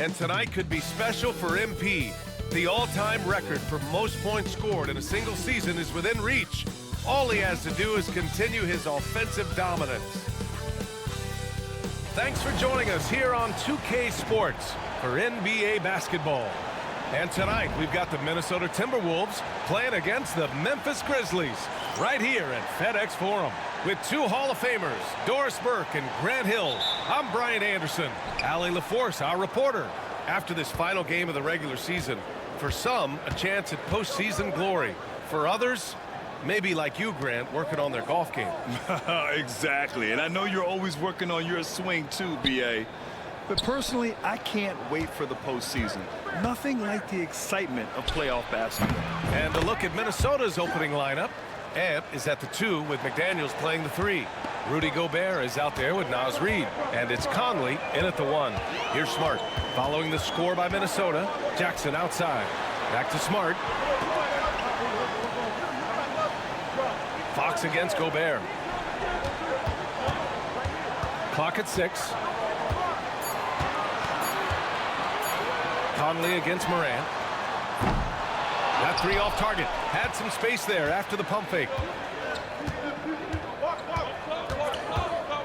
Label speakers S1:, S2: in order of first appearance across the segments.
S1: And tonight could be special for MP. The all-time record for most points scored in a single season is within reach. All he has to do is continue his offensive dominance. Thanks for joining us here on 2K Sports for NBA basketball. And tonight, we've got the Minnesota Timberwolves playing against the Memphis Grizzlies right here at FedEx Forum. With two Hall of Famers, Doris Burke and Grant Hill, I'm Brian Anderson. Allie LaForce, our reporter. After this final game of the regular season, for some, a chance at postseason glory. For others, maybe like you, Grant, working on their golf game.
S2: Exactly, and I know you're always working on your swing too, B.A. But personally, I can't wait for the postseason. Nothing like the excitement of playoff basketball.
S1: And a look at Minnesota's opening lineup. Ant is at the 2 with McDaniels playing the 3. Rudy Gobert is out there with Naz Reid. And it's Conley in at the 1. Here's Smart. Following the score by Minnesota, Jackson outside. Back to Smart. Fox against Gobert. Clock at 6. Conley against Morant. That 3 off target. Had some space there after the pump fake.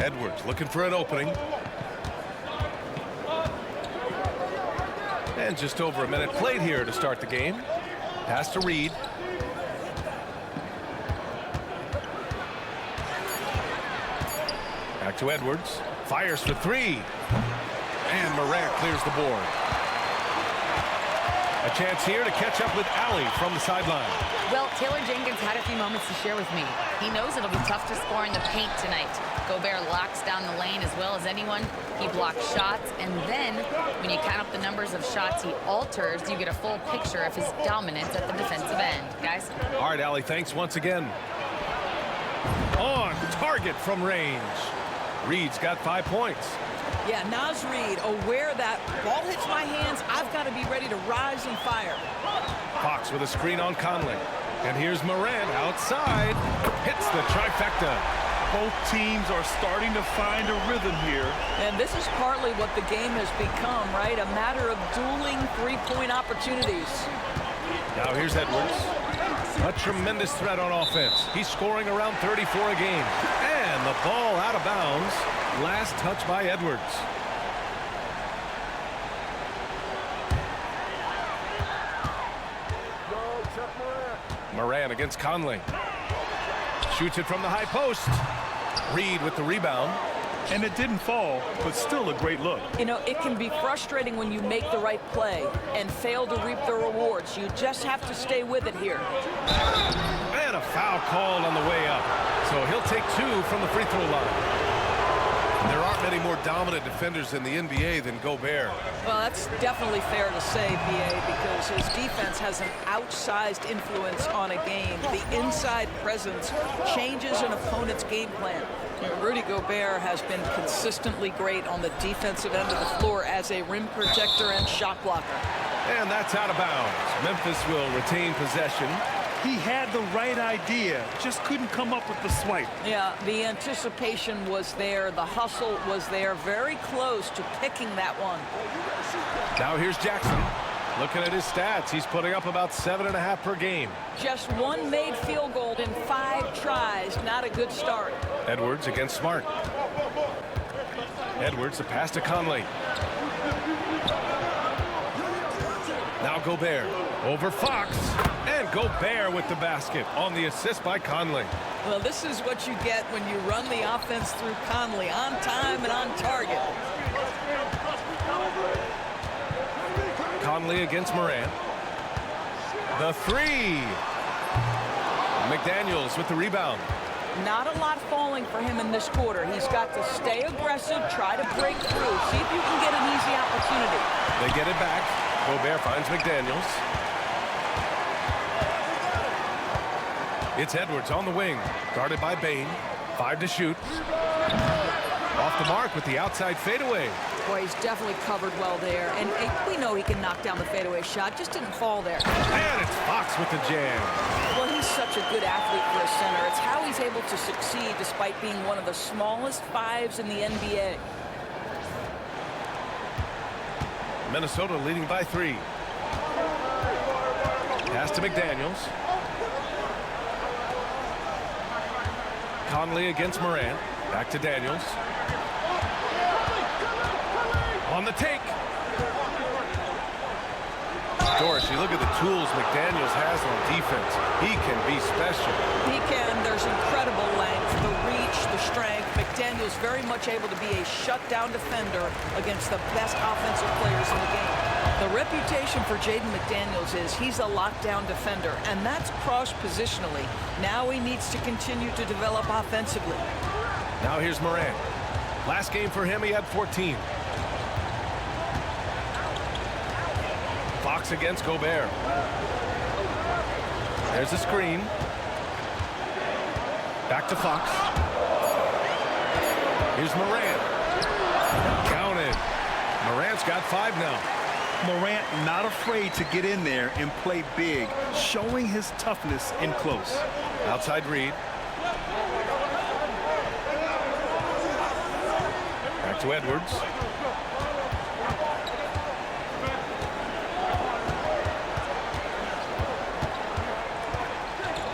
S1: Edwards looking for an opening. And just over a minute played here to start the game. Pass to Reid. Back to Edwards. Fires for 3. And Morant clears the board. A chance here to catch up with Allie from the sideline.
S3: Well, Taylor Jenkins had a few moments to share with me. He knows it'll be tough to score in the paint tonight. Gobert locks down the lane as well as anyone. He blocks shots, and then when you count up the numbers of shots he alters, you get a full picture of his dominance at the defensive end. Guys?
S1: All right, Allie, thanks once again. On target from range. Reid's got 5 points.
S4: Yeah, Naz Reid, aware that ball hits my hands, I've got to be ready to rise and fire.
S1: Fox with a screen on Conley. And here's Morant outside. Hits the trifecta.
S2: Both teams are starting to find a rhythm here.
S4: And this is partly what the game has become, right? A matter of dueling three-point opportunities.
S1: Now here's Edwards. A tremendous threat on offense. He's scoring around 34 a game. And the ball out of bounds. Last touch by Edwards. Morant against Conley. Shoots it from the high post. Reid with the rebound.
S2: And it didn't fall, but still a great look.
S4: You know, it can be frustrating when you make the right play and fail to reap the rewards. You just have to stay with it here.
S1: And a foul called on the way up. So he'll take 2 from the free throw line. There aren't many more dominant defenders in the NBA than Gobert.
S4: Well, that's definitely fair to say, B.A., because his defense has an outsized influence on a game. The inside presence changes an opponent's game plan. You know, Rudy Gobert has been consistently great on the defensive end of the floor as a rim protector and shot blocker.
S1: And that's out of bounds. Memphis will retain possession.
S2: He had the right idea, just couldn't come up with the swipe.
S4: Yeah, the anticipation was there. The hustle was there. Very close to picking that one.
S1: Now here's Jackson. Looking at his stats, he's putting up about 7.5 per game.
S4: Just 1 made field goal in 5 tries. Not a good start.
S1: Edwards against Smart. Edwards, the pass to Conley. Now Gobert over Fox. And Gobert with the basket on the assist by Conley.
S4: Well, this is what you get when you run the offense through Conley. On time and on target.
S1: Conley against Morant. The 3. McDaniels with the rebound.
S4: Not a lot falling for him in this quarter. He's got to stay aggressive, try to break through, see if you can get an easy opportunity.
S1: They get it back. Gobert finds McDaniels. It's Edwards on the wing, guarded by Bain. 5 to shoot. Off the mark with the outside fadeaway.
S4: Boy, he's definitely covered well there. And we know he can knock down the fadeaway shot, just didn't fall there.
S1: And it's Fox with the jam.
S4: Well, he's such a good athlete for a center. It's how he's able to succeed despite being one of the smallest 5s in the NBA.
S1: Minnesota leading by 3. Pass to McDaniels. Conley against Morant. Back to Daniels. On the take. Doris, you look at the tools McDaniels has on defense. He can be special.
S4: He can. There's incredible length, the reach, the strength. McDaniels very much able to be a shutdown defender against the best offensive players in the game. The reputation for Jaden McDaniels is he's a lockdown defender, and that's cross-positionally. Now he needs to continue to develop offensively.
S1: Now here's Morant. Last game for him, he had 14. Fox against Gobert. There's a screen. Back to Fox. Here's Morant. Counted. Morant's got 5 now.
S2: Morant not afraid to get in there and play big, showing his toughness in close.
S1: Outside Reed. Back to Edwards.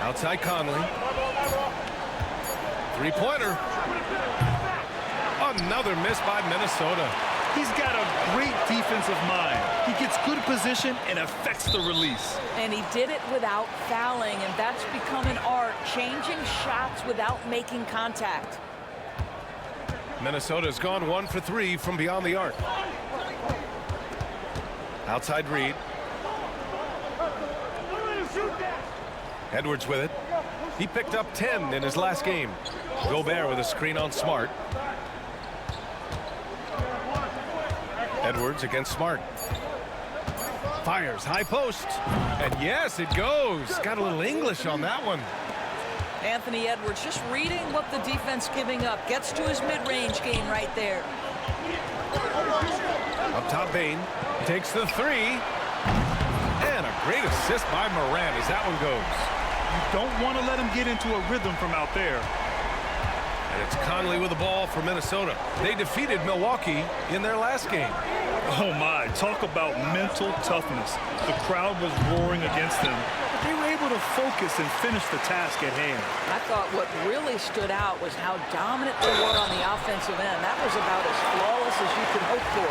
S1: Outside Conley. Three-pointer. Another miss by Minnesota.
S2: He's got a great defensive mind. He gets good position and affects the release.
S4: And he did it without fouling, and that's become an art, changing shots without making contact.
S1: Minnesota's gone 1 for 3 from beyond the arc. Outside Reed. Edwards with it. He picked up 10 in his last game. Gobert with a screen on Smart. Edwards against Smart. Fires, high post. And yes, it goes. Got a little English on that one.
S4: Anthony Edwards just reading what the defense giving up. Gets to his mid-range game right there.
S1: Up top, Bain. Takes the 3. And a great assist by Morant as that one goes.
S2: You don't want to let him get into a rhythm from out there.
S1: And it's Conley with the ball for Minnesota. They defeated Milwaukee in their last game.
S2: Oh my, talk about mental toughness. The crowd was roaring against them. They were able to focus and finish the task at hand.
S4: I thought what really stood out was how dominant they were on the offensive end. That was about as flawless as you could hope for.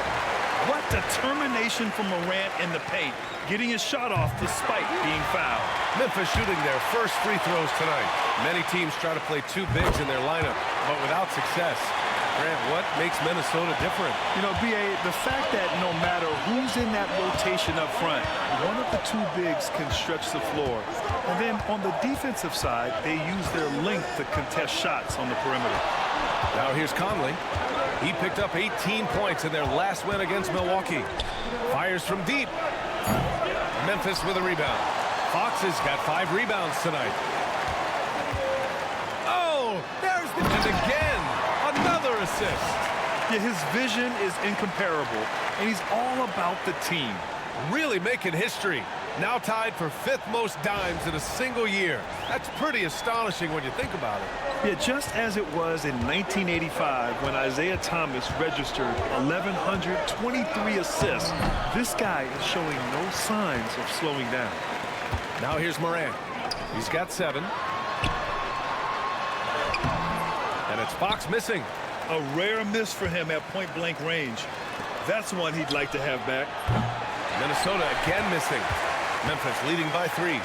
S2: What determination from Morant in the paint, getting his shot off despite being fouled.
S1: Memphis shooting their first free throws tonight. Many teams try to play 2 bigs in their lineup, but without success. Grant, what makes Minnesota different?
S2: You know, B.A., the fact that no matter who's in that rotation up front, one of the 2 bigs can stretch the floor. And then on the defensive side, they use their length to contest shots on the perimeter.
S1: Now here's Conley. He picked up 18 points in their last win against Milwaukee. Fires from deep. Memphis with a rebound. Fox has got 5 rebounds tonight. Oh, there's the... And again, another assist.
S2: Yeah, his vision is incomparable, and he's all about the team.
S1: Really making history. Now tied for 5th most dimes in a single year. That's pretty astonishing when you think about it.
S2: Yeah, just as it was in 1985 when Isaiah Thomas registered 1,123 assists, this guy is showing no signs of slowing down.
S1: Now here's Morant. He's got 7. And it's Fox missing.
S2: A rare miss for him at point-blank range. That's one he'd like to have back.
S1: Minnesota again missing. Memphis leading by 3.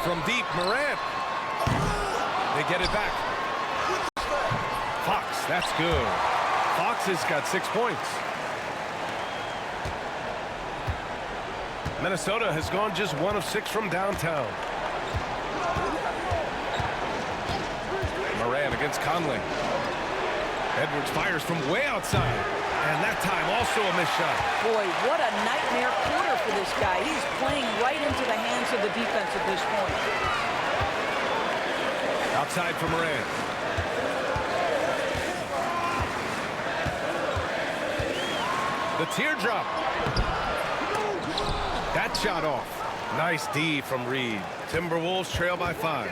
S1: From deep, Morant. They get it back. Fox, that's good. Fox has got 6 points. Minnesota has gone just 1 of 6 from downtown. Morant against Conley. Edwards fires from way outside. And that time also a missed shot.
S4: Boy, what a nightmare quarter for this guy. He's playing right into the hands of the defense at this point.
S1: Outside for Morant. The teardrop. That shot off. Nice D from Reed. Timberwolves trail by 5.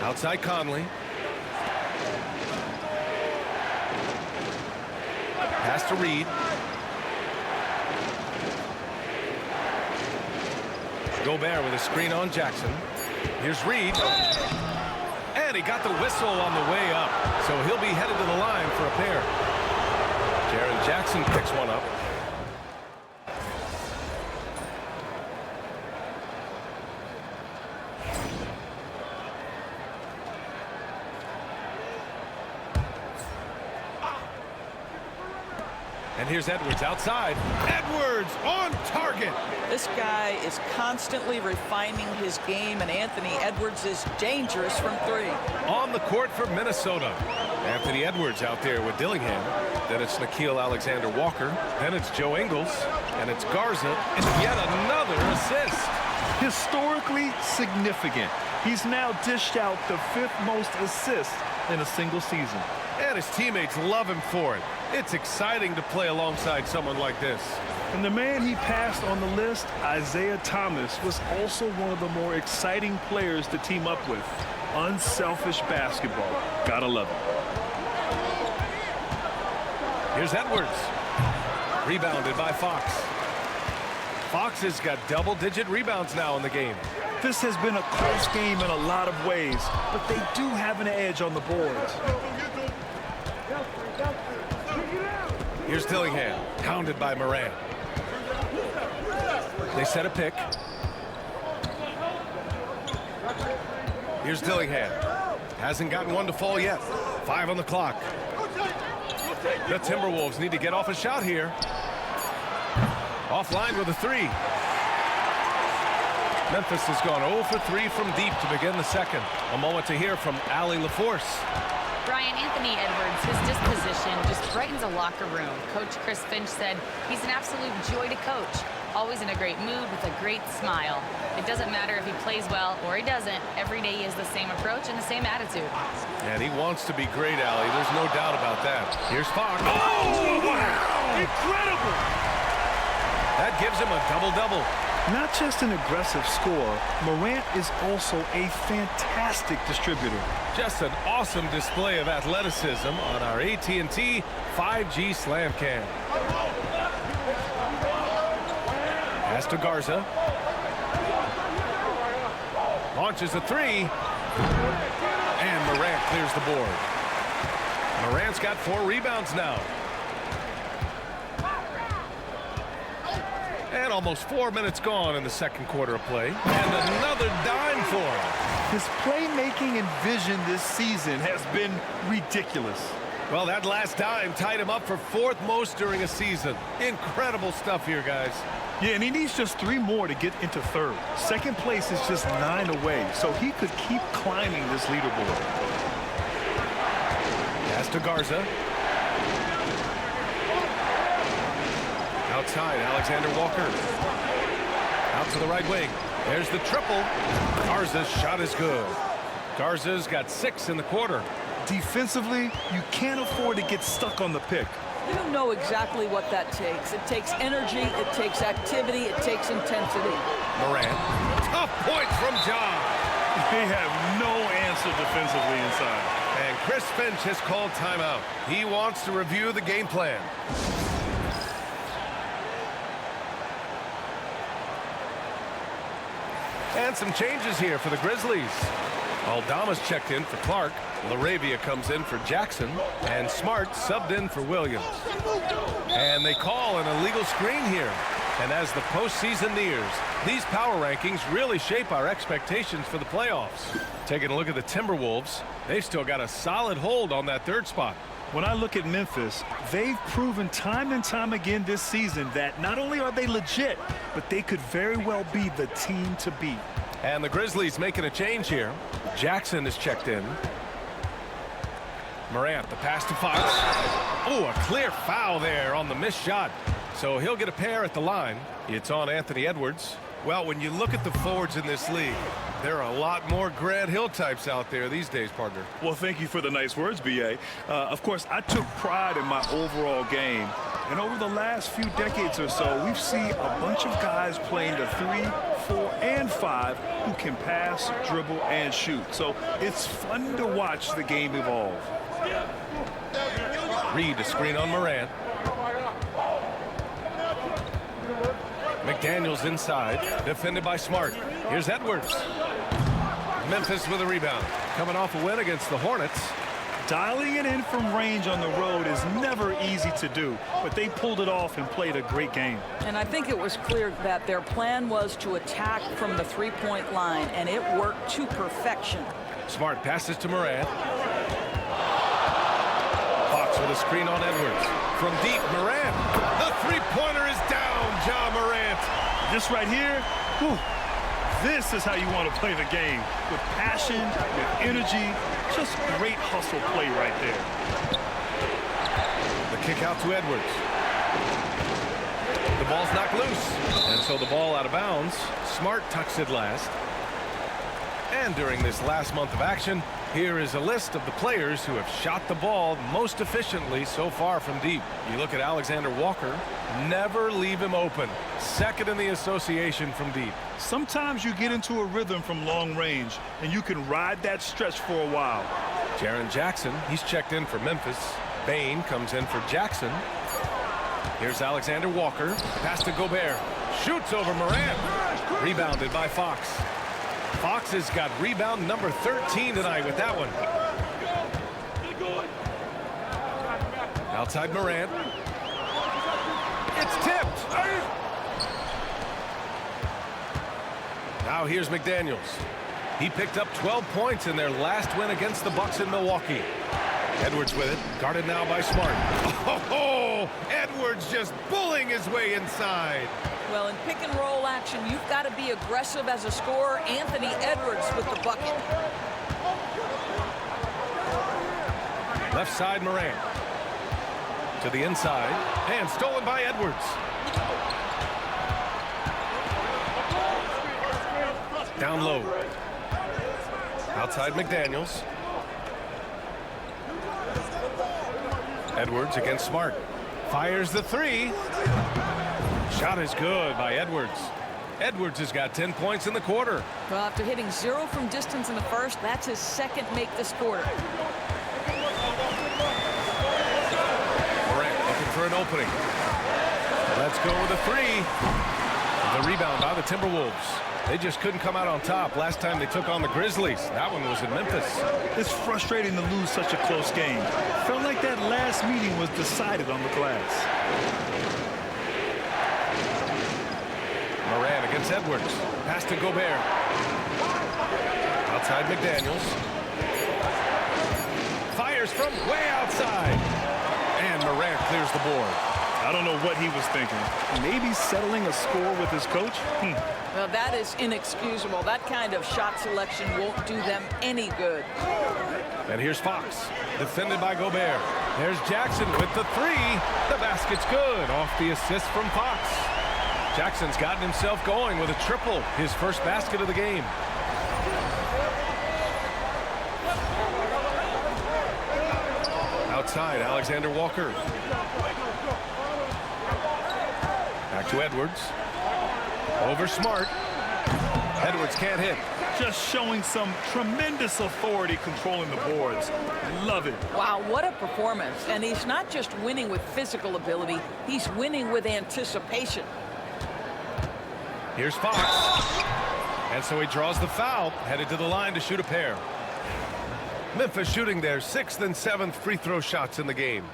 S1: Outside Conley. Pass to Reed. Gobert with a screen on Jackson. Here's Reed. And he got the whistle on the way up. So he'll be headed to the line for a pair. Jaren Jackson picks one up. And here's Edwards outside. Edwards on target.
S4: This guy is constantly refining his game, and Anthony Edwards is dangerous from three.
S1: On the court for Minnesota. Anthony Edwards out there with Dillingham. Then it's Nickeil Alexander-Walker. Then it's Joe Ingles. And it's Garza. And yet another assist.
S2: Historically significant. He's now dished out the 5th most assists in a single season.
S1: And his teammates love him for it. It's exciting to play alongside someone like this.
S2: And the man he passed on the list, Isaiah Thomas, was also one of the more exciting players to team up with. Unselfish basketball. Gotta love it.
S1: Here's Edwards. Rebounded by Fox. Fox has got double-digit rebounds now in the game.
S2: This has been a close game in a lot of ways, but they do have an edge on the boards.
S1: Here's Dillingham, hounded by Morant. They set a pick. Here's Dillingham. Hasn't gotten one to fall yet. 5 on the clock. The Timberwolves need to get off a shot here. Offline with a 3. Memphis has gone 0 for 3 from deep to begin the second. A moment to hear from Allie LaForce.
S3: Brian, Anthony Edwards, his disposition just brightens a locker room. Coach Chris Finch said he's an absolute joy to coach. Always in a great mood with a great smile. It doesn't matter if he plays well or he doesn't. Every day he has the same approach and the same attitude.
S1: And he wants to be great, Allie. There's no doubt about that. Here's Fox.
S2: Oh, wow! Incredible!
S1: That gives him a double-double.
S2: Not just an aggressive scorer, Morant is also a fantastic distributor.
S1: Just an awesome display of athleticism on our AT&T 5G Slam Cam. Pass to Garza. Launches a 3. And Morant clears the board. Morant's got 4 rebounds now. And almost 4 minutes gone in the second quarter of play. And another dime for him.
S2: His playmaking and vision this season has been ridiculous.
S1: Well, that last dime tied him up for 4th most during a season. Incredible stuff here, guys.
S2: Yeah, and he needs just 3 more to get into 3rd. Second place is just 9 away, so he could keep climbing this leaderboard.
S1: Pass to Garza. Outside, Alexander-Walker. Out to the right wing. There's the triple. Garza's shot is good. Garza's got 6 in the quarter.
S2: Defensively, you can't afford to get stuck on the pick.
S4: You don't know exactly what that takes. It takes energy, it takes activity, it takes intensity.
S1: Morant. Tough points from John.
S2: They have no answer defensively inside.
S1: And Chris Finch has called timeout. He wants to review the game plan. And some changes here for the Grizzlies. Aldama's checked in for Clark. LaRavia comes in for Jackson. And Smart subbed in for Williams. And they call an illegal screen here. And as the postseason nears, these power rankings really shape our expectations for the playoffs. Taking a look at the Timberwolves, they've still got a solid hold on that 3rd spot.
S2: When I look at Memphis, they've proven time and time again this season that not only are they legit, but they could very well be the team to beat.
S1: And the Grizzlies making a change here. Jackson is checked in. Morant, the pass to Fox. Oh, a clear foul there on the missed shot. So he'll get a pair at the line. It's on Anthony Edwards. Well, when you look at the forwards in this league, there are a lot more Grant Hill types out there these days, partner.
S2: Well, thank you for the nice words, B.A. Of course, I took pride in my overall game. And over the last few decades or so, we've seen a bunch of guys playing the 3, 4, and 5 who can pass, dribble, and shoot. So it's fun to watch the game evolve.
S1: Reed to screen on Morant. McDaniels inside, defended by Smart. Here's Edwards. Memphis with a rebound. Coming off a win against the Hornets.
S2: Dialing it in from range on the road is never easy to do, but they pulled it off and played a great game.
S4: And I think it was clear that their plan was to attack from the three-point line, and it worked to perfection.
S1: Smart passes to Morant. Fox with a screen on Edwards. From deep, Morant. The three-pointer is down, Ja Morant.
S2: This right here, whew, this is how you want to play the game. With passion, with energy, just great hustle play right there.
S1: The kick out to Edwards. The ball's knocked loose. And so the ball out of bounds. Smart tucks it last. And during this last month of action, here is a list of the players who have shot the ball most efficiently so far from deep. You look at Alexander Walker, never leave him open. Second in the association from deep.
S2: Sometimes you get into a rhythm from long range, and you can ride that stretch for a while.
S1: Jaren Jackson, he's checked in for Memphis. Bain comes in for Jackson. Here's Alexander Walker. Pass to Gobert. Shoots over Morant. Rebounded by Fox. Fox has got rebound number 13 tonight with that one. Outside Morant. It's tipped. Now here's McDaniels. He picked up 12 points in their last win against the Bucks in Milwaukee. Edwards with it, guarded now by Smart. Oh, Edwards just bullying his way inside.
S4: Well, in pick and roll action, you've got to be aggressive as a scorer. Anthony Edwards with the bucket.
S1: Left side Morant. To the inside, and stolen by Edwards. Down low. Outside McDaniels. Edwards against Smart. Fires the three. Shot is good by Edwards. Edwards has got 10 points in the quarter.
S4: Well, after hitting 0 from distance in the first, that's his second make this quarter.
S1: Morant looking for an opening. Let's go with a three. The rebound by the Timberwolves. They just couldn't come out on top last time they took on the Grizzlies. That one was in Memphis.
S2: It's frustrating to lose such a close game. Felt like that last meeting was decided on the glass.
S1: Morant against Edwards. Pass to Gobert. Outside McDaniels. Fires from way outside. And Morant clears the board.
S2: I don't know what he was thinking. Maybe settling a score with his coach?
S4: Well, that is inexcusable. That kind of shot selection won't do them any good.
S1: And here's Fox, defended by Gobert. There's Jackson with the three. The basket's good off the assist from Fox. Jackson's gotten himself going with a triple, his first basket of the game. Outside, Alexander Walker. Back to Edwards. Over Smart. Edwards can't hit.
S2: Just showing some tremendous authority controlling the boards. Love it.
S4: Wow, what a performance. And he's not just winning with physical ability, he's winning with anticipation.
S1: Here's Fox. And so he draws the foul, headed to the line to shoot a pair. Memphis shooting their 6th and 7th free throw shots in the game.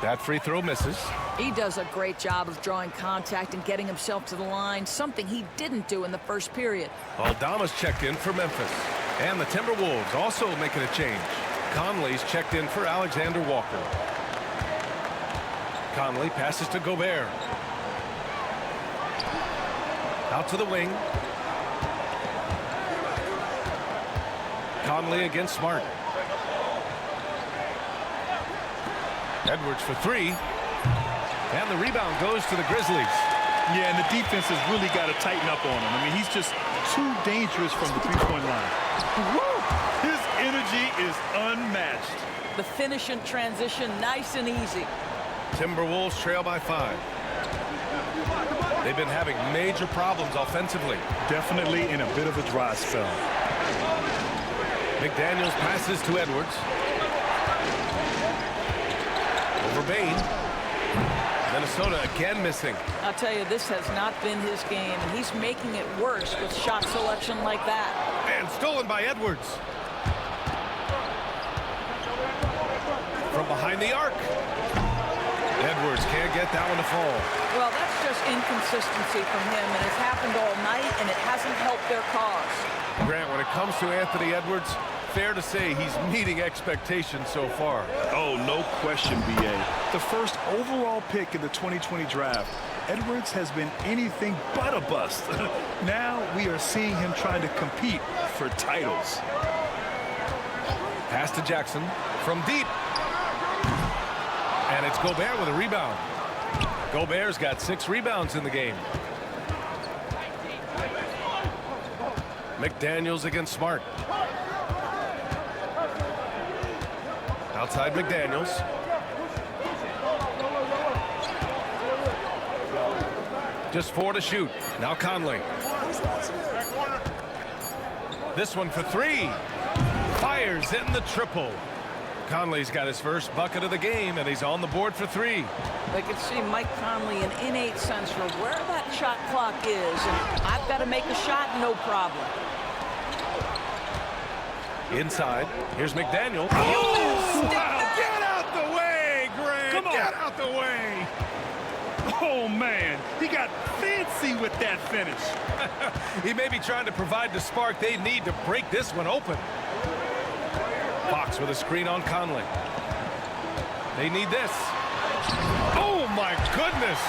S1: That free throw misses.
S4: He does a great job of drawing contact and getting himself to the line, something he didn't do in the first period.
S1: Aldama's checked in for Memphis. And the Timberwolves also making a change. Conley's checked in for Alexander Walker. Conley passes to Gobert. Out to the wing. Conley against Smart. Edwards for three. And the rebound goes to the Grizzlies.
S2: Yeah, and the defense has really got to tighten up on him. I mean, he's just too dangerous from the three-point line. Woo! His energy is unmatched.
S4: The finish and transition, nice and easy.
S1: Timberwolves trail by 5. They've been having major problems offensively.
S2: Definitely in a bit of a dry spell.
S1: McDaniels passes to Edwards. Over Bain. Minnesota again missing.
S4: I'll tell you, this has not been his game, and he's making it worse with shot selection like that.
S1: And stolen by Edwards. From behind the arc. Edwards can't get that one to fall.
S4: Well, that's just inconsistency from him, and it's happened all night, and it hasn't helped their cause.
S1: Grant, when it comes to Anthony Edwards, fair to say he's meeting expectations so far.
S2: Oh, no question, B.A. The first overall pick in the 2020 draft, Edwards has been anything but a bust. Now we are seeing him trying to compete for titles.
S1: Pass to Jackson from deep. And it's Gobert with a rebound. Gobert's got 6 rebounds in the game. McDaniels against Smart. Outside McDaniels. Just 4 to shoot. Now Conley. This one for 3. Fires in the triple. Conley's got his first bucket of the game, and he's on the board for 3.
S4: I can see Mike Conley an innate sense for where that shot clock is, and I've got to make a shot, no problem.
S1: Inside, here's McDaniel.
S2: Oh, wow.
S1: Get out the way, Grant!
S2: Come on.
S1: Get out the way!
S2: Oh, man, he got fancy with that finish.
S1: He may be trying to provide the spark they need to break this one open. Fox with a screen on Conley. They need this. Oh, my goodness!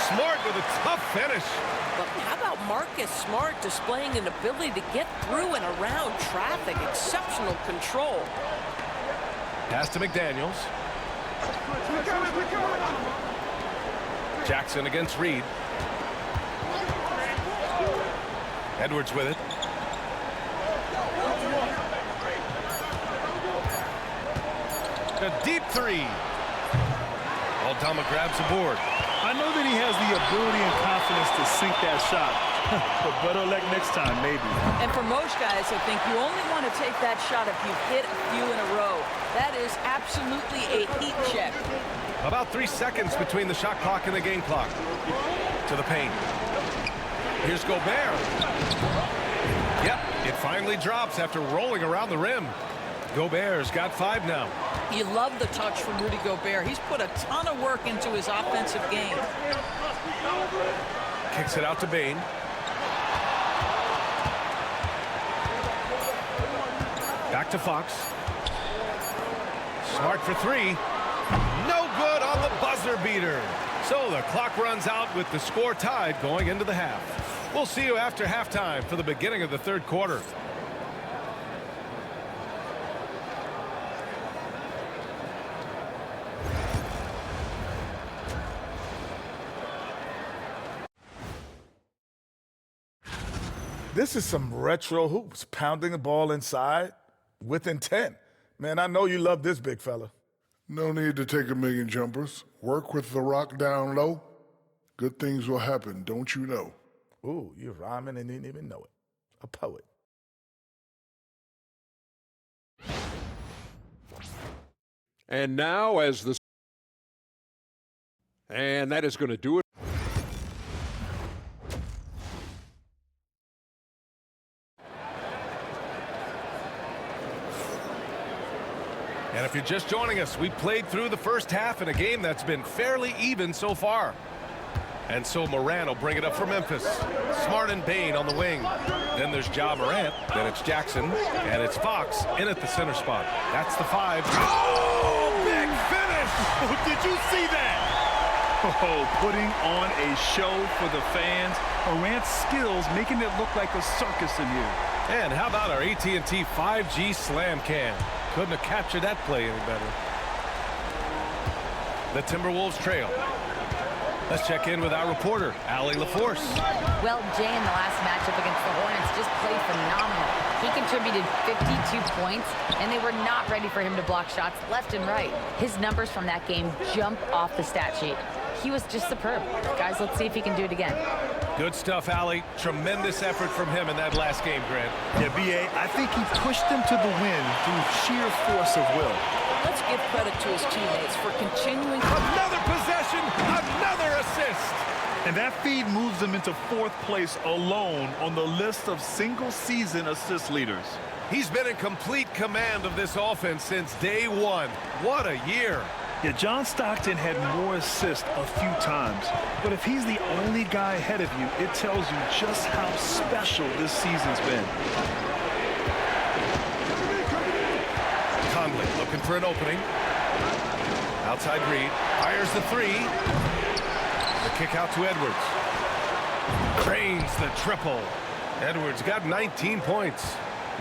S1: Smart with a tough finish.
S5: But how about Marcus Smart displaying an ability to get through and around traffic? Exceptional control.
S1: Pass to McDaniels. Jackson against Reed. Edwards with it. A deep 3. Aldama grabs the board.
S2: I know that he has the ability and confidence to sink that shot, but better luck next time, maybe.
S4: And for most guys, I think you only want to take that shot if you've hit a few in a row. That is absolutely a heat check.
S1: About 3 seconds between the shot clock and the game clock. To the paint. Here's Gobert. Yep, it finally drops after rolling around the rim. Gobert's got 5 now.
S4: You love the touch from Rudy Gobert. He's put a ton of work into his offensive game.
S1: Kicks it out to Bane. Back to Fox. Smart for 3. No good on the buzzer beater. So the clock runs out with the score tied going into the half. We'll see you after halftime for the beginning of the third quarter.
S6: This is some retro hoops, pounding the ball inside with intent. Man, I know you love this big fella.
S7: No need to take a million jumpers. Work with the rock down low. Good things will happen, don't you know?
S6: Ooh, you're rhyming and didn't even know it. A poet.
S8: And now and that is going to do it.
S1: And if you're just joining us, we played through the first half in a game that's been fairly even so far. And so Moran will bring it up for Memphis. Smart and Bane on the wing. Then there's Ja Morant. Then it's Jackson. And it's Fox in at the center spot. That's the 5. Oh, big finish!
S2: Did you see that? Oh, putting on a show for the fans. Morant's skills making it look like a circus in here.
S1: And how about our AT&T 5G slam cam? Couldn't have captured that play any better. The Timberwolves trail. Let's check in with our reporter, Allie LaForce.
S3: Well, Jay in the last matchup against the Hornets just played phenomenal. He contributed 52 points, and they were not ready for him to block shots left and right. His numbers from that game jump off the stat sheet. He was just superb. Guys, let's see if he can do it again.
S1: Good stuff, Allie. Tremendous effort from him in that last game, Grant.
S2: Yeah, B.A., I think he pushed them to the win through sheer force of will.
S4: Let's give credit to his teammates for continuing.
S1: Another possession, another assist.
S2: And that feed moves them into 4th place alone on the list of single-season assist leaders.
S1: He's been in complete command of this offense since day one. What a year.
S2: Yeah, John Stockton had more assists a few times, but if he's the only guy ahead of you, it tells you just how special this season's been.
S1: Conley looking for an opening. Outside Reed, fires the 3. The kick out to Edwards. Drains the triple. Edwards got 19 points.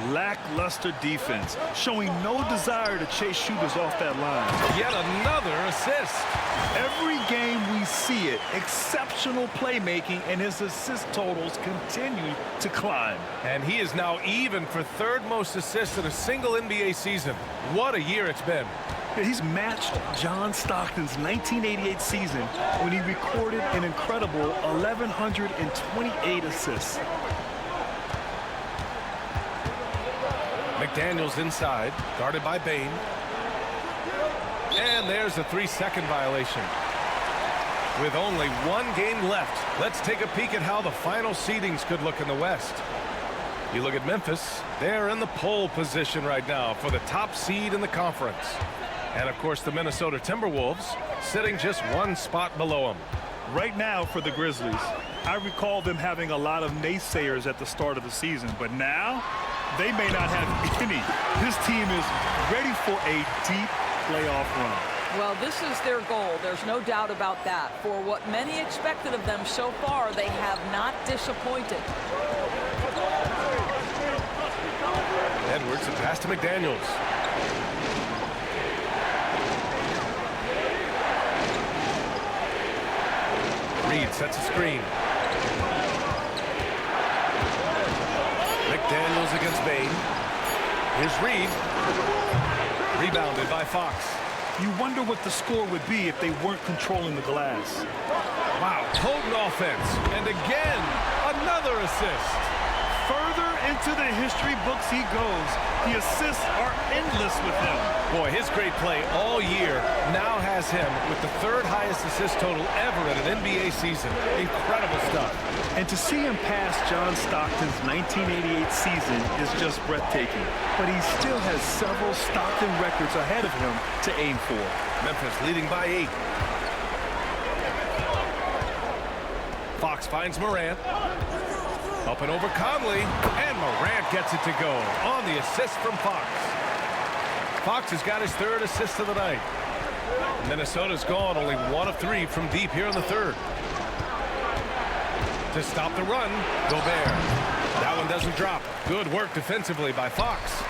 S2: Lackluster defense, showing no desire to chase shooters off that line.
S1: Yet another assist.
S2: Every game we see it, exceptional playmaking, and his assist totals continue to climb.
S1: And he is now even for 3rd most assists in a single NBA season. What a year it's been.
S2: He's matched John Stockton's 1988 season when he recorded an incredible 1,128 assists.
S1: McDaniels inside, guarded by Bain. And there's a 3-second violation. With only 1 game left, let's take a peek at how the final seedings could look in the West. You look at Memphis, they're in the pole position right now for the top seed in the conference. And of course the Minnesota Timberwolves sitting just 1 spot below them.
S2: Right now for the Grizzlies, I recall them having a lot of naysayers at the start of the season, but now they may not have any. This team is ready for a deep playoff run.
S4: Well, this is their goal. There's no doubt about that. For what many expected of them so far, they have not disappointed.
S1: Edwards, a pass to McDaniels. Reed sets a screen. McDaniels against Bain. Here's Reed. Rebounded by Fox.
S2: You wonder what the score would be if they weren't controlling the glass.
S1: Wow, potent offense. And again, another assist.
S2: Further into the history books he goes. The assists are endless with him.
S1: Boy, his great play all year now has him with the 3rd highest assist total ever in an NBA season. Incredible stuff.
S2: And to see him pass John Stockton's 1988 season is just breathtaking. But he still has several Stockton records ahead of him to aim for.
S1: Memphis leading by 8. Fox finds Morant. Up and over Conley. And Morant gets it to go on the assist from Fox. Fox has got his 3rd assist of the night. Minnesota's gone only 1 of 3 from deep here in the 3rd. To stop the run, Gobert. That one doesn't drop. Good work defensively by Fox.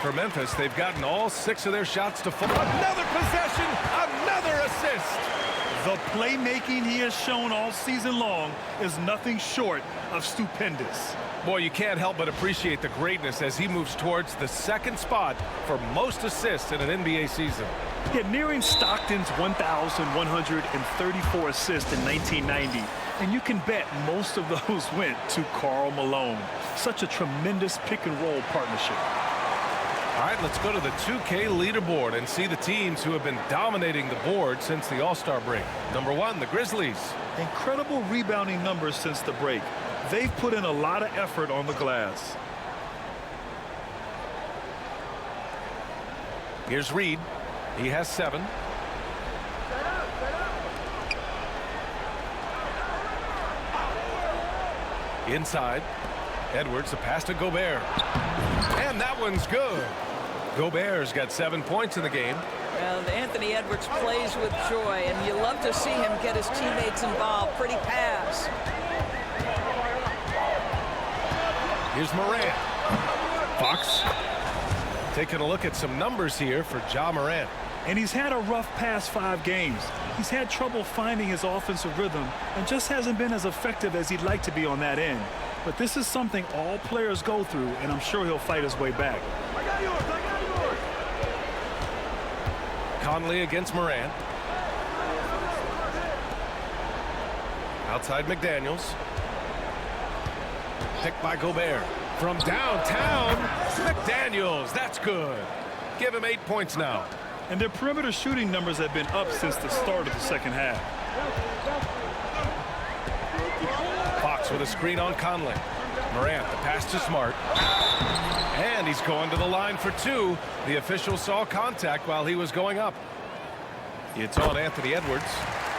S1: For Memphis, they've gotten all 6 of their shots to fall. Another possession, another assist.
S2: The playmaking he has shown all season long is nothing short of stupendous.
S1: Boy, you can't help but appreciate the greatness as he moves towards the 2nd spot for most assists in an NBA season.
S2: Yet nearing Stockton's 1,134 assists in 1990, and you can bet most of those went to Karl Malone. Such a tremendous pick-and-roll partnership.
S1: All right, let's go to the 2K leaderboard and see the teams who have been dominating the board since the All-Star break. Number 1, the Grizzlies.
S2: Incredible rebounding numbers since the break. They've put in a lot of effort on the glass.
S1: Here's Reed. He has 7. Inside. Edwards, a pass to Gobert. And that one's good. Gobert's got 7 points in the game.
S4: Well, Anthony Edwards plays with joy, and you love to see him get his teammates involved. Pretty pass.
S1: Here's Morant. Fox taking a look at some numbers here for Ja Morant.
S2: And he's had a rough past 5 games. He's had trouble finding his offensive rhythm and just hasn't been as effective as he'd like to be on that end. But this is something all players go through, and I'm sure he'll fight his way back.
S1: Conley against Morant. Outside McDaniels. Picked by Gobert. From downtown, McDaniels. That's good. Give him 8 points now.
S2: And their perimeter shooting numbers have been up since the start of the second half.
S1: Fox with a screen on Conley. Morant, the pass to Smart. And he's going to the line for 2. The official saw contact while he was going up. It's on Anthony Edwards.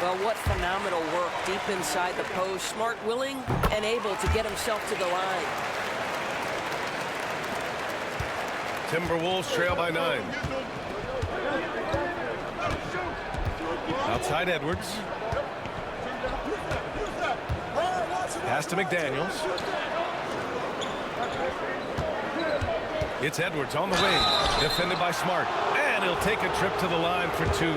S5: Well, what phenomenal work deep inside the post. Smart, willing, and able to get himself to the line.
S1: Timberwolves trail by 9. Outside Edwards. Pass to McDaniels. It's Edwards on the wing. Defended by Smart. And he'll take a trip to the line for 2.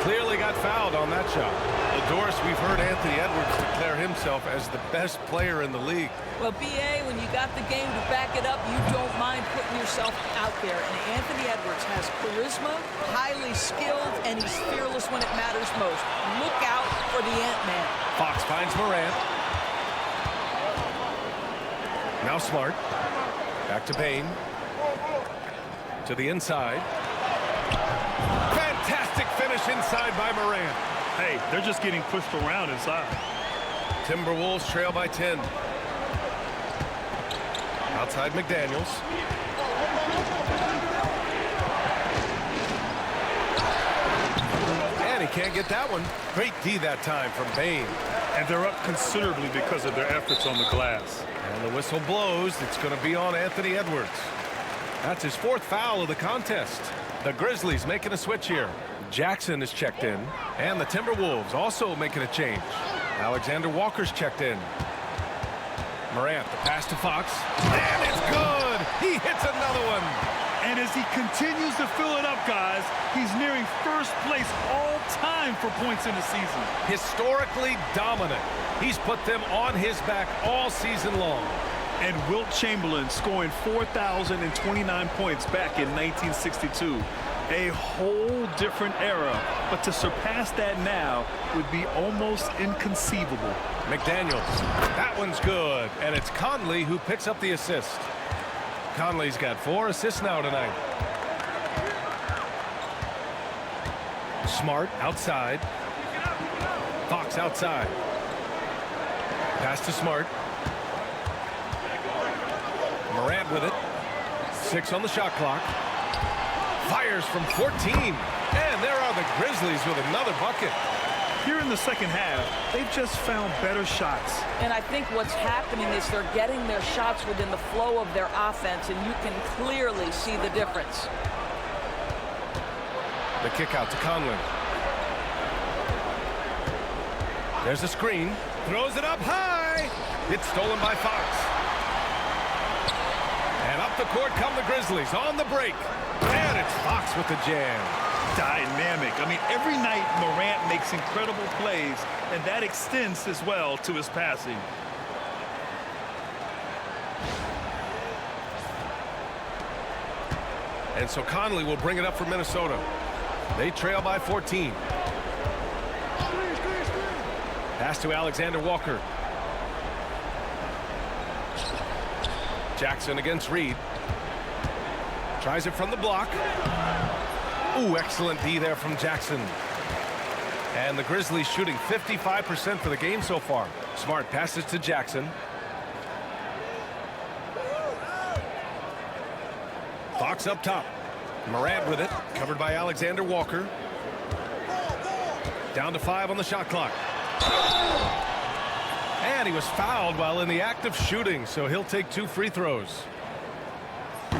S1: Clearly got fouled on that shot. Well, Doris, we've heard Anthony Edwards declare himself as the best player in the league.
S4: Well, B.A., when you got the game to back it up, you don't mind putting yourself out there. And Anthony Edwards has charisma, highly skilled, and he's fearless when it matters most. Look out for the Antman.
S1: Fox finds Morant. Now Smart. Back to Payne. To the inside. Fantastic finish inside by Morant.
S2: Hey, they're just getting pushed around inside.
S1: Timberwolves trail by 10. Outside McDaniels. And he can't get that one. Great D that time from Payne.
S2: And they're up considerably because of their efforts on the glass.
S1: And the whistle blows. It's going to be on Anthony Edwards. That's his 4th foul of the contest. The Grizzlies making a switch here. Jackson is checked in. And the Timberwolves also making a change. Alexander Walker's checked in. Morant, the pass to Fox. And it's good! He hits another one!
S2: And as he continues to fill it up, guys, he's nearing first place all time for points in the season.
S1: Historically dominant. He's put them on his back all season long.
S2: And Wilt Chamberlain scoring 4,029 points back in 1962. A whole different era, but to surpass that now would be almost inconceivable.
S1: McDaniels, that one's good, and it's Conley who picks up the assist. Conley's got 4 assists now tonight. Smart outside. Fox outside. Pass to Smart. Morant with it. 6 on the shot clock. Fires from 14. And there are the Grizzlies with another bucket.
S2: Here in the second half, they've just found better shots.
S4: And I think what's happening is they're getting their shots within the flow of their offense, and you can clearly see the difference.
S1: The kick out to Conley. There's a screen. Throws it up high. It's stolen by Fox. And up the court come the Grizzlies on the break. And it's Fox with the jam.
S2: Dynamic. I mean, every night Morant makes incredible plays, and that extends as well to his passing.
S1: And so Conley will bring it up for Minnesota. They trail by 14. Pass to Alexander Walker. Jackson against Reed. Tries it from the block. Ooh, excellent D there from Jackson. And the Grizzlies shooting 55% for the game so far. Smart passes to Jackson. Fox up top. Morant with it. Covered by Alexander Walker. Down to 5 on the shot clock. And he was fouled while in the act of shooting, so he'll take 2 free throws.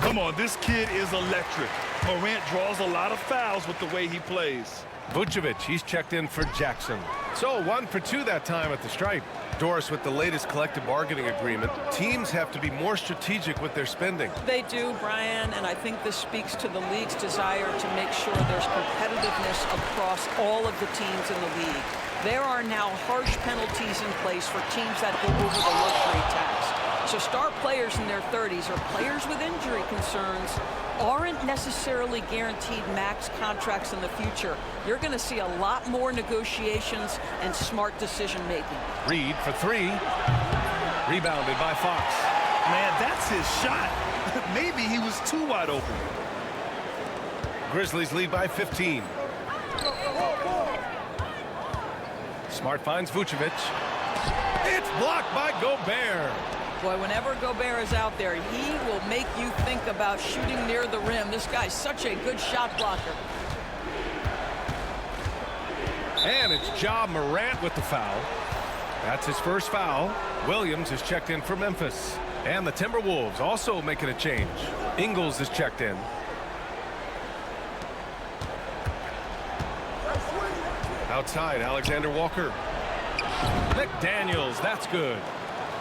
S2: Come on, this kid is electric. Morant draws a lot of fouls with the way he plays.
S1: Vucevic, he's checked in for Jackson. So 1 for 2 that time at the stripe. Doris, with the latest collective bargaining agreement, teams have to be more strategic with their spending.
S4: They do, Brian, and I think this speaks to the league's desire to make sure there's competitiveness across all of the teams in the league. There are now harsh penalties in place for teams that go over the luxury tax. So star players in their 30s or players with injury concerns aren't necessarily guaranteed max contracts in the future. You're going to see a lot more negotiations and smart decision-making.
S1: Reed for 3. Rebounded by Fox.
S2: Man, that's his shot. Maybe he was too wide open.
S1: Grizzlies lead by 15. Smart finds Vucevic. It's blocked by Gobert.
S4: Boy, whenever Gobert is out there, he will make you think about shooting near the rim. This guy's such a good shot blocker.
S1: And it's Ja Morant with the foul. That's his first foul. Williams is checked in for Memphis. And the Timberwolves also making a change. Ingles is checked in. Outside, Alexander Walker. McDaniels, that's good.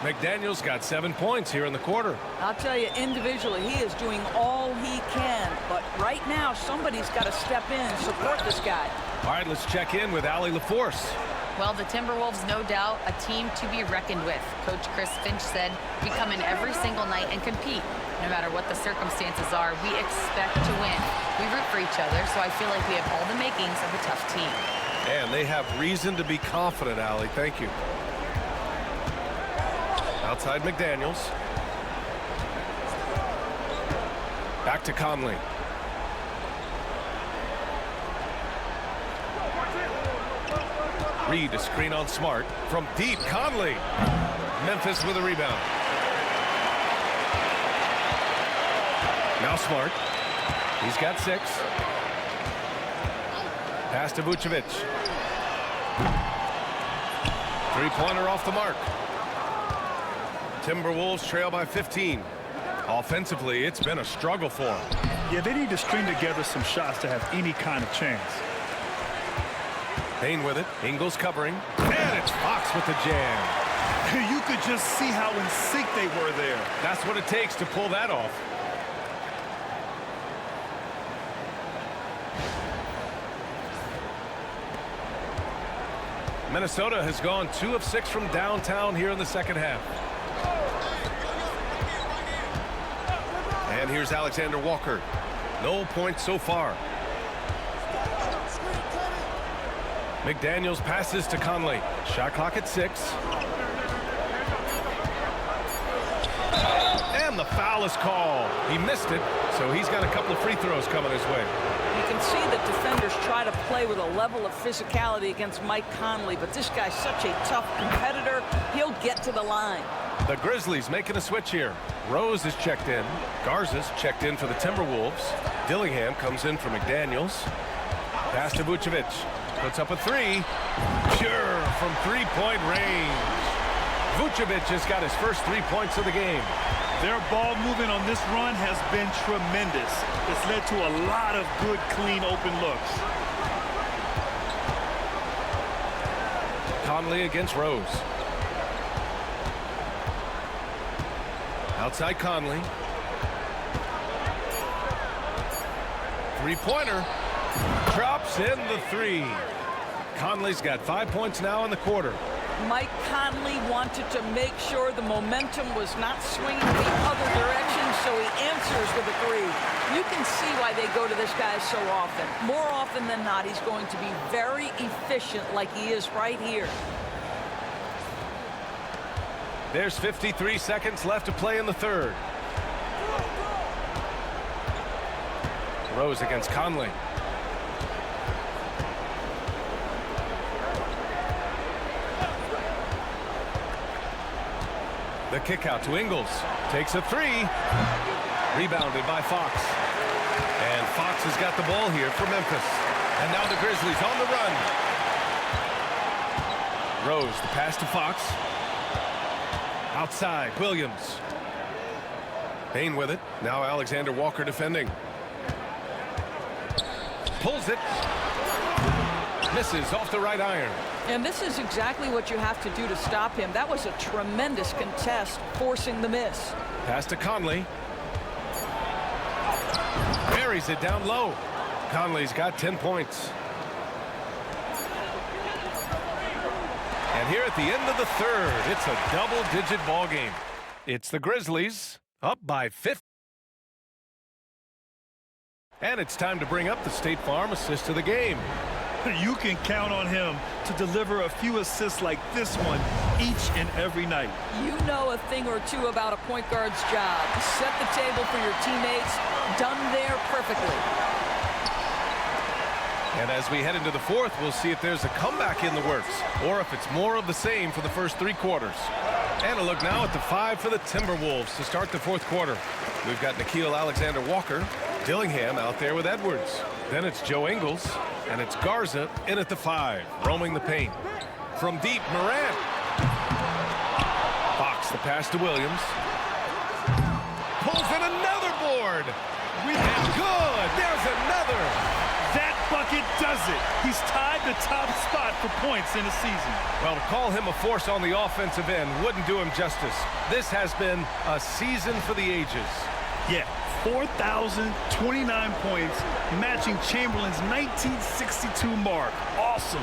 S1: McDaniels got 7 points here in the quarter.
S4: I'll tell you, individually, he is doing all he can. But right now, somebody's got to step in and support this guy.
S1: All right, let's check in with Allie LaForce.
S3: Well, the Timberwolves, no doubt, a team to be reckoned with. Coach Chris Finch said, we come in every single night and compete. No matter what the circumstances are, we expect to win. We root for each other, so I feel like we have all the makings of a tough team.
S1: And they have reason to be confident, Allie. Thank you. Outside McDaniels. Back to Conley. Reed a screen on Smart. From deep, Conley. Memphis with a rebound. Now Smart. He's got 6. Pass to Vucevic. Three-pointer off the mark. Timberwolves trail by 15. Offensively, it's been a struggle for them.
S2: Yeah, they need to string together some shots to have any kind of chance.
S1: Payne with it. Ingles covering. And it's Fox with the jam.
S2: You could just see how in sync they were there.
S1: That's what it takes to pull that off. Minnesota has gone 2 of 6 from downtown here in the second half. And here's Alexander Walker. No points so far. McDaniels passes to Conley. Shot clock at 6. And the foul is called. He missed it, so he's got a couple of free throws coming his way.
S4: You can see that defenders try to play with a level of physicality against Mike Conley, but this guy's such a tough competitor. He'll get to the line.
S1: The Grizzlies making a switch here. Rose is checked in. Garza's checked in for the Timberwolves. Dillingham comes in for McDaniels. Pass to Vucevic. Puts up a 3. Sure, from three-point range. Vucevic has got his first 3 points of the game.
S2: Their ball movement on this run has been tremendous. It's led to a lot of good, clean, open looks.
S1: Conley against Rose. Outside Conley. Three-pointer. Drops in the 3. Conley's got 5 points now in the quarter.
S4: Mike Conley wanted to make sure the momentum was not swinging the other direction, so he answers with a 3. You can see why they go to this guy so often. More often than not, he's going to be very efficient like he is right here.
S1: There's 53 seconds left to play in the third. Rose against Conley. The kick out to Ingles. Takes a 3. Rebounded by Fox. And Fox has got the ball here for Memphis. And now the Grizzlies on the run. Rose, the pass to Fox. Outside, Williams. Payne with it. Now Alexander Walker defending. Pulls it. Misses off the right iron.
S4: And this is exactly what you have to do to stop him. That was a tremendous contest, forcing the miss.
S1: Pass to Conley. Buries it down low. Conley's got 10 points. And here at the end of the third, it's a double-digit ball game. It's the Grizzlies up by 50. And it's time to bring up the State Farm assist of the game.
S2: You can count on him to deliver a few assists like this one each and every night.
S4: You know a thing or two about a point guard's job. Set the table for your teammates. Done there perfectly.
S1: And as we head into the fourth, we'll see if there's a comeback in the works or if it's more of the same for the first 3 quarters. And a look now at the 5 for the Timberwolves to start the fourth quarter. We've got Nickeil Alexander-Walker, Dillingham out there with Edwards. Then it's Joe Ingles, and it's Garza in at the 5, roaming the paint. From deep, Morant. Fox the pass to Williams. Pulls in another board. And good. There's another.
S2: That bucket does it. He's tied the top spot for points in the season.
S1: Well, to call him a force on the offensive end wouldn't do him justice. This has been a season for the ages.
S2: Yeah, 4,029 points, matching Chamberlain's 1962 mark. Awesome.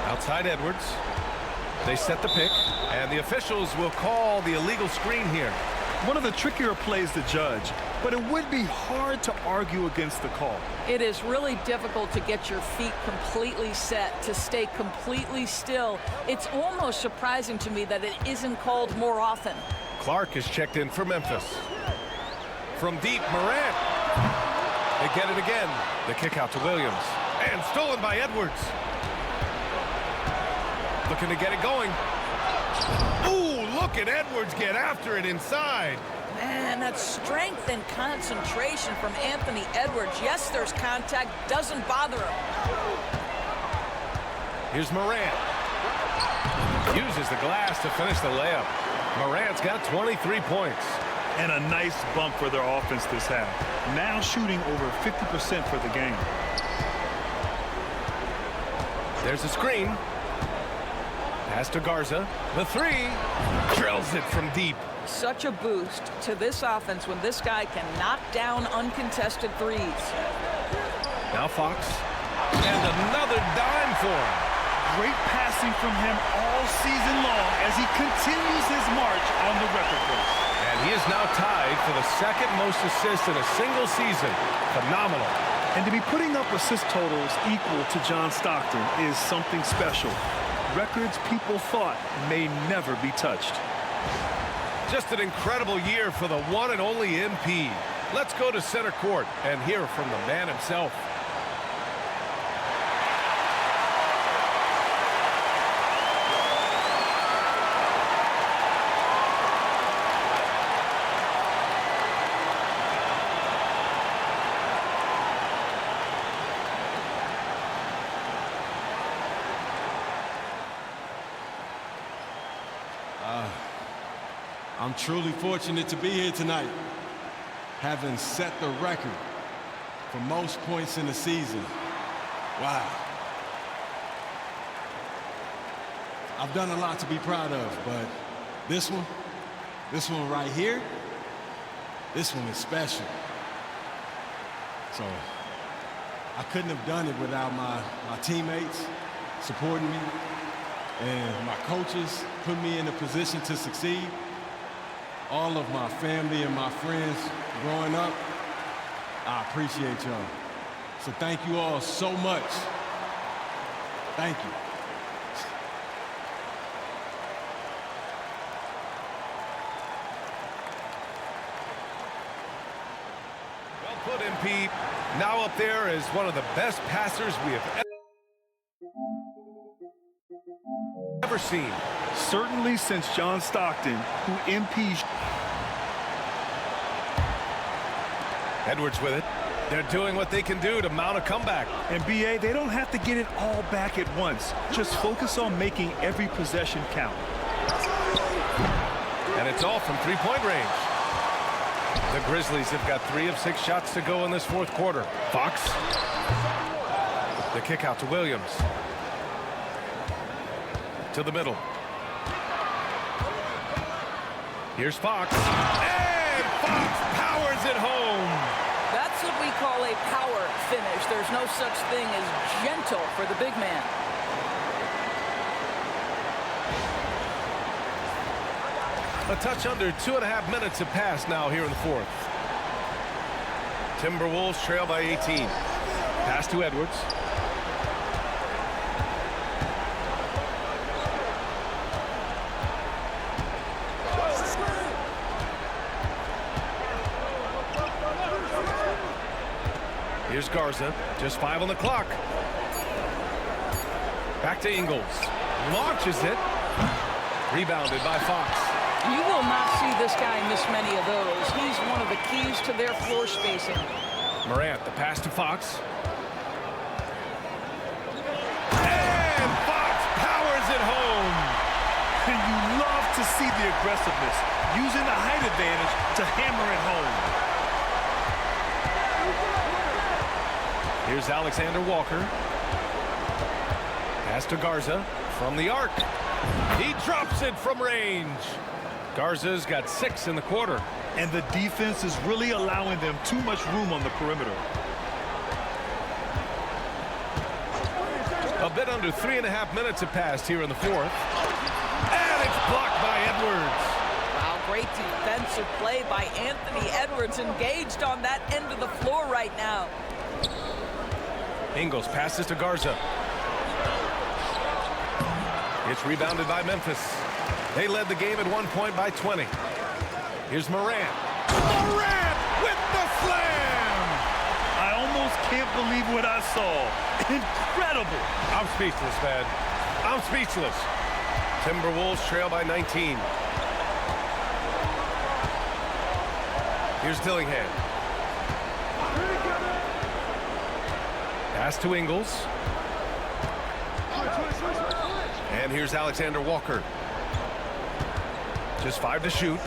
S1: Outside Edwards. They set the pick, and the officials will call the illegal screen here.
S2: One of the trickier plays to judge, but it would be hard to argue against the call.
S4: It is really difficult to get your feet completely set, to stay completely still. It's almost surprising to me that it isn't called more often.
S1: Clark is checked in for Memphis. From deep, Morant. They get it again. The kick out to Williams. And stolen by Edwards. Looking to get it going. Ooh, look at Edwards get after it inside.
S4: Man, that strength and concentration from Anthony Edwards. Yes, there's contact. Doesn't bother him.
S1: Here's Morant. Uses the glass to finish the layup. Morant's got 23 points.
S2: And a nice bump for their offense this half. Now shooting over 50% for the game.
S1: There's a screen. Pass to Garza. The 3. Drills it from deep.
S4: Such a boost to this offense when this guy can knock down uncontested threes.
S1: Now Fox. And another dime for him.
S2: Great passing from him all season long as he continues his march on the record books.
S1: And he is now tied for the second most assists in a single season. Phenomenal.
S2: And to be putting up assist totals equal to John Stockton is something special. Records people thought may never be touched.
S1: Just an incredible year for the one and only MP. Let's go to center court and hear from the man himself.
S9: I'm truly fortunate to be here tonight, having set the record for most points in the season. Wow. I've done a lot to be proud of, but this one right here, this one is special. So I couldn't have done it without my teammates supporting me and my coaches put me in a position to succeed. All of my family and my friends growing up, I appreciate y'all. So thank you all so much. Thank you.
S1: Well put, MP. Now up there as one of the best passers we have ever seen.
S2: Certainly since John Stockton, who MP'd.
S1: Edwards with it. They're doing what they can do to mount a comeback.
S2: And BA, they don't have to get it all back at once. Just focus on making every possession count.
S1: And it's all from three-point range. The Grizzlies have got 3 of 6 shots to go in this fourth quarter. Fox. The kick out to Williams. To the middle. Here's Fox. And Fox powers it home.
S4: That's what we call a power finish. There's no such thing as gentle for the big man.
S1: A touch under 2.5 minutes have passed now here in the fourth. Timberwolves trail by 18. Pass to Edwards. Here's Garza. Just 5 on the clock. Back to Ingles. Launches it. Rebounded by Fox.
S4: You will not see this guy miss many of those. He's one of the keys to their floor spacing.
S1: Morant, the pass to Fox. And Fox powers it home.
S2: And you love to see the aggressiveness, using the height advantage to hammer it home.
S1: Here's Alexander Walker. Pass to Garza from the arc. He drops it from range. Garza's got 6 in the quarter.
S2: And the defense is really allowing them too much room on the perimeter.
S1: A bit under 3.5 minutes have passed here in the fourth. And it's blocked by Edwards.
S4: Wow, great defensive play by Anthony Edwards, engaged on that end of the floor right now.
S1: Ingles passes to Garza. It's rebounded by Memphis. They led the game at 1 point by 20. Here's Morant. Morant with the slam!
S2: I almost can't believe what I saw. Incredible.
S1: I'm speechless, man. I'm speechless. Timberwolves trail by 19. Here's Dillingham. Pass to Ingles. And here's Alexander Walker. Just 5 to shoot.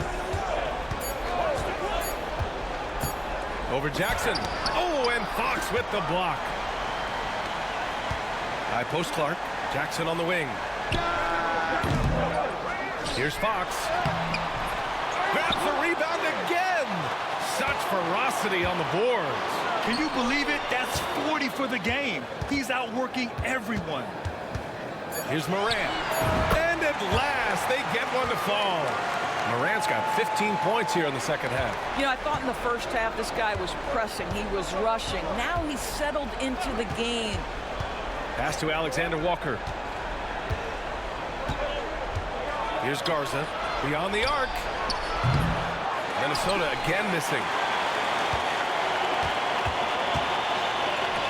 S1: Over Jackson. Oh, and Fox with the block. High post Clark. Jackson on the wing. Here's Fox. Grabs the rebound again. Such ferocity on the boards.
S2: Can you believe it? That's 40 for the game. He's outworking everyone.
S1: Here's Morant. And at last, they get one to fall. Morant's got 15 points here in the second half.
S4: You know, I thought in the first half this guy was pressing. He was rushing. Now he's settled into the game.
S1: Pass to Alexander Walker. Here's Garza. Beyond the arc. Minnesota again missing.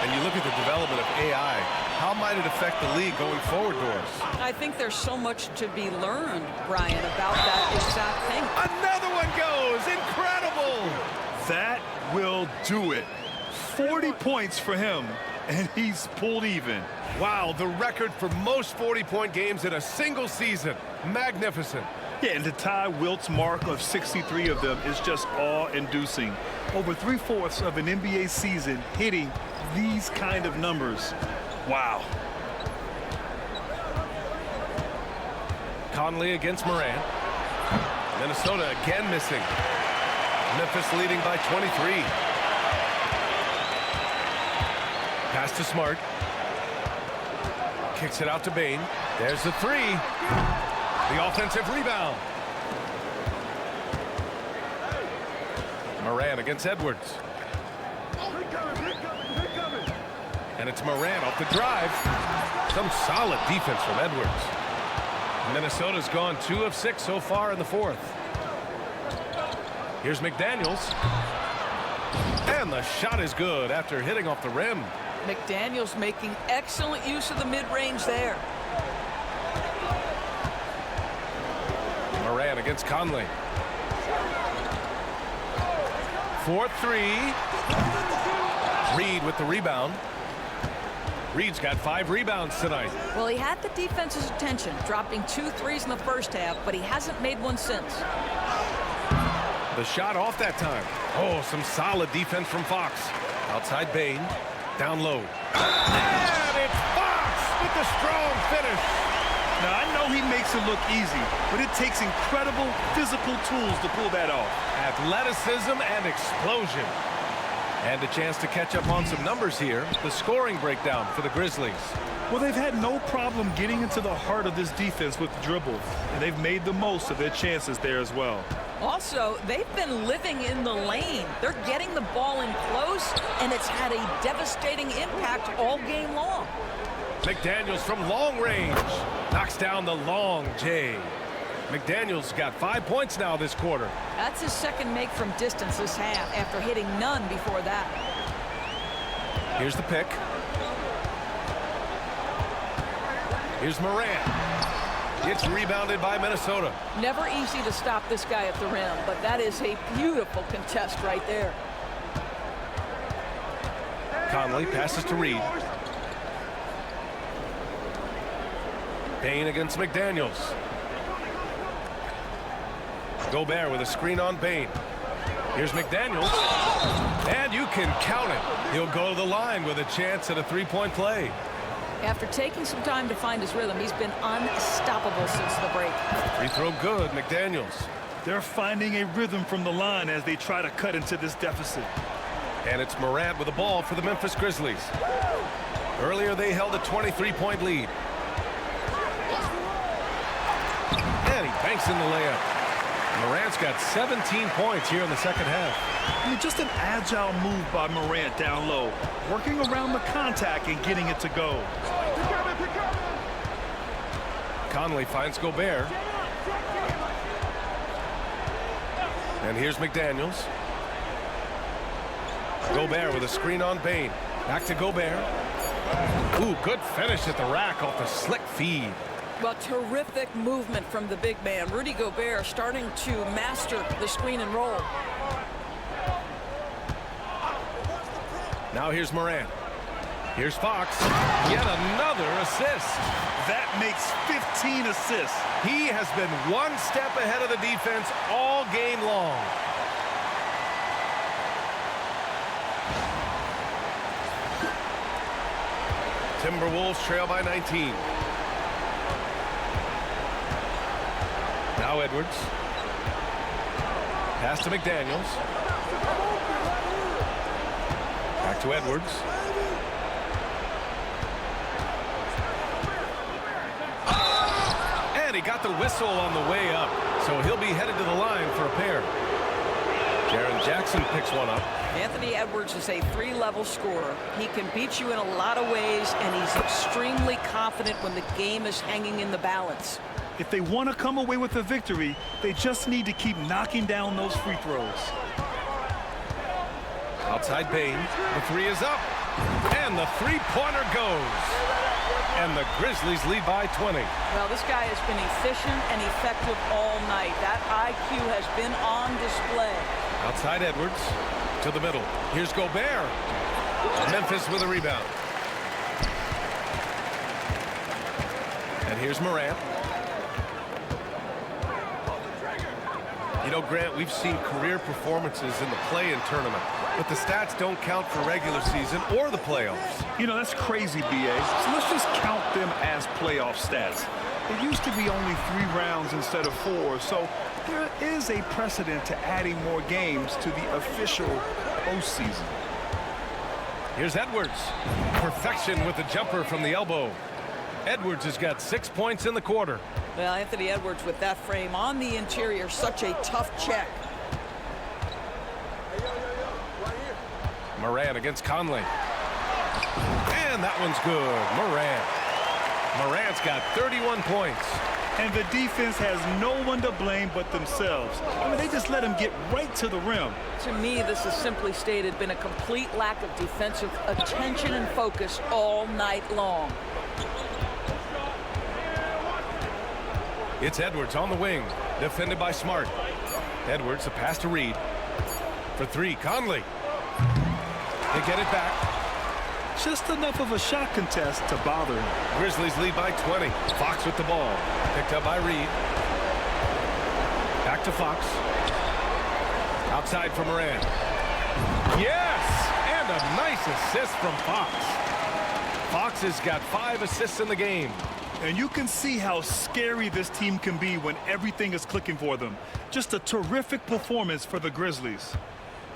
S1: And you look at the development of AI. How might it affect the league going forward, Doris?
S4: I think there's so much to be learned, Brian, about that exact thing.
S1: Another one goes. Incredible.
S2: That will do it. 40 points for him, and he's pulled even.
S1: Wow, the record for most 40-point games in a single season. Magnificent.
S2: Yeah, and to tie Wilt's mark of 63 of them is just awe-inducing. Over 3/4 of an NBA season hitting these kind of numbers. Wow.
S1: Conley against Morant. Minnesota again missing. Memphis leading by 23. Pass to Smart. Kicks it out to Bane. There's the 3. The offensive rebound. Morant against Edwards. And it's Morant off the drive. Some solid defense from Edwards. Minnesota's gone 2 of 6 so far in the fourth. Here's McDaniels. And the shot is good after hitting off the rim.
S4: McDaniels making excellent use of the mid-range there.
S1: Morant against Conley. 4-3. Reed with the rebound. Reed's got 5 rebounds tonight.
S4: Well, he had the defense's attention, dropping 2 threes in the first half, but he hasn't made one since.
S1: The shot off that time. Oh, some solid defense from Fox. Outside Bane. Down low. And it's Fox with the strong finish.
S2: Now, I know he makes it look easy, but it takes incredible physical tools to pull that off.
S1: Athleticism and explosion. And a chance to catch up on some numbers here. The scoring breakdown for the Grizzlies.
S2: Well, they've had no problem getting into the heart of this defense with the dribble, and they've made the most of their chances there as well.
S4: Also, they've been living in the lane. They're getting the ball in close, and it's had a devastating impact all game long.
S1: McDaniels from long range knocks down the long J. McDaniels got 5 points now this quarter.
S4: That's his second make from distance this half after hitting none before that.
S1: Here's the pick. Here's Morant. It's rebounded by Minnesota.
S4: Never easy to stop this guy at the rim, but that is a beautiful contest right there.
S1: Conley passes to Reed. Payne against McDaniels. Gobert with a screen on Payne. Here's McDaniels. And you can count it. He'll go to the line with a chance at a three-point play.
S4: After taking some time to find his rhythm, he's been unstoppable since the break.
S1: Free throw good, McDaniels.
S2: They're finding a rhythm from the line as they try to cut into this deficit.
S1: And it's Morant with the ball for the Memphis Grizzlies. Earlier they held a 23-point lead. And he banks in the layup. Morant's got 17 points here in the second half.
S2: I mean, just an agile move by Morant down low, working around the contact and getting it to go.
S1: Conley finds Gobert. And here's McDaniels. Gobert with a screen on Payne. Back to Gobert. Ooh, good finish at the rack off the slick feed.
S4: Well, terrific movement from the big man. Rudy Gobert starting to master the screen and roll.
S1: Now here's Morant. Here's Fox. Yet another assist.
S2: That makes 15 assists.
S1: He has been one step ahead of the defense all game long. Timberwolves trail by 19. Now Edwards. Pass to McDaniels. Back to Edwards. And he got the whistle on the way up, so he'll be headed to the line for a pair. Jaren Jackson picks one up.
S4: Anthony Edwards is a three-level scorer. He can beat you in a lot of ways, and he's extremely confident when the game is hanging in the balance.
S2: If they want to come away with a victory, they just need to keep knocking down those free throws.
S1: Outside Payne. The three is up. And the three-pointer goes. And the Grizzlies lead by 20.
S4: Well, this guy has been efficient and effective all night. That IQ has been on display.
S1: Outside Edwards. To the middle. Here's Gobert. Memphis with a rebound. And here's Morant. You know, Grant, we've seen career performances in the play-in tournament, but the stats don't count for regular season or the playoffs.
S2: You know, that's crazy, B.A. So let's just count them as playoff stats. It used to be only 3 rounds instead of 4, so there is a precedent to adding more games to the official postseason.
S1: Here's Edwards. Perfection with the jumper from the elbow. Edwards has got 6 points in the quarter.
S4: Well, Anthony Edwards with that frame on the interior, such a tough check.
S1: Morant against Conley. And that one's good. Morant's got 31 points.
S2: And the defense has no one to blame but themselves. I mean, they just let him get right to the rim.
S4: To me, this is simply stated been a complete lack of defensive attention and focus all night long.
S1: It's Edwards on the wing, defended by Smart. Edwards, a pass to Reed. For 3, Conley. They get it back.
S2: Just enough of a shot contest to bother him.
S1: Grizzlies lead by 20. Fox with the ball. Picked up by Reed. Back to Fox. Outside for Morant. Yes! And a nice assist from Fox. Fox has got 5 assists in the game.
S2: And you can see how scary this team can be when everything is clicking for them. Just a terrific performance for the Grizzlies.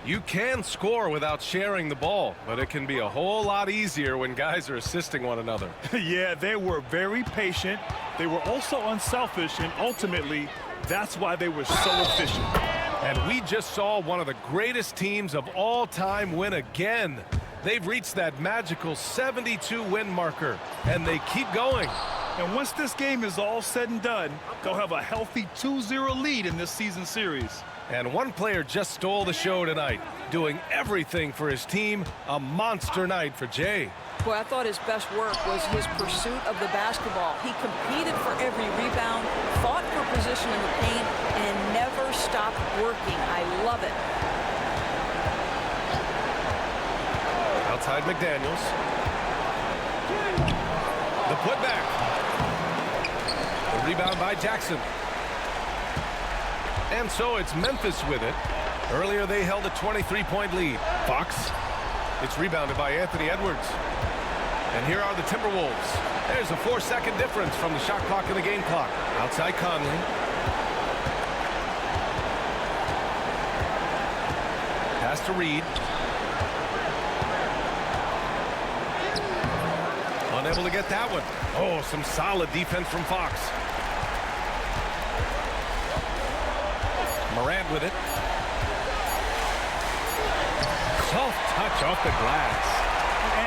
S1: You can score without sharing the ball, but it can be a whole lot easier when guys are assisting one another.
S2: Yeah, they were very patient. They were also unselfish, and ultimately, that's why they were so efficient.
S1: And we just saw one of the greatest teams of all time win again. They've reached that magical 72-win marker, and they keep going.
S2: And once this game is all said and done, they'll have a healthy 2-0 lead in this season series.
S1: And one player just stole the show tonight, doing everything for his team. A monster night for Jay.
S4: Boy, I thought his best work was his pursuit of the basketball. He competed for every rebound, fought for position in the paint, and never stopped working. I love it.
S1: Outside McDaniels. The putback. The rebound by Jackson. And so it's Memphis with it. Earlier they held a 23-point lead. Fox. It's rebounded by Anthony Edwards. And here are the Timberwolves. There's a 4-second difference from the shot clock and the game clock. Outside Conley. Pass to Reed. Unable to get that one. Oh, some solid defense from Fox. Morant with it. Soft touch off the glass.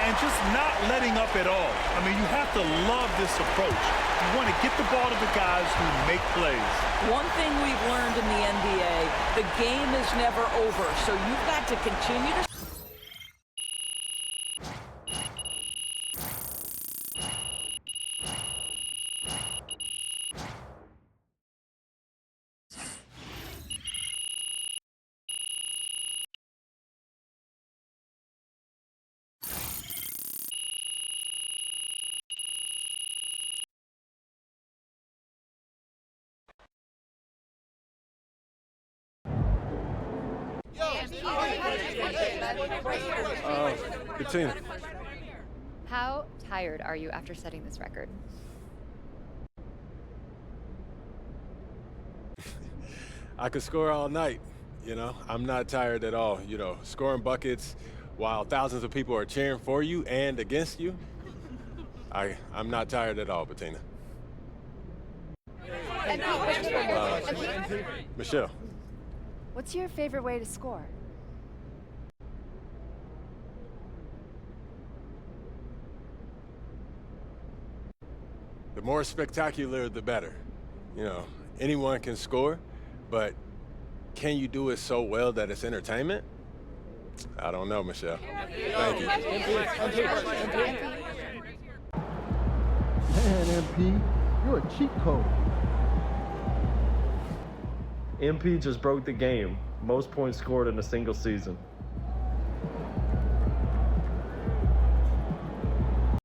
S2: And just not letting up at all. I mean, you have to love this approach. You want to get the ball to the guys who make plays.
S4: One thing we've learned in the NBA, the game is never over, so you've got to continue to
S8: Bettina.
S10: How tired are you after setting this record?
S8: I could score all night, you know. I'm not tired at all, you know. Scoring buckets while thousands of people are cheering for you and against you. I'm not tired at all, Bettina. Michelle.
S10: What's your favorite way to score?
S8: The more spectacular, the better. You know, anyone can score, but can you do it so well that it's entertainment? I don't know, Michelle. Thank you.
S11: Man, MP, you're a cheat code. MP just broke the game. Most points scored in a single season.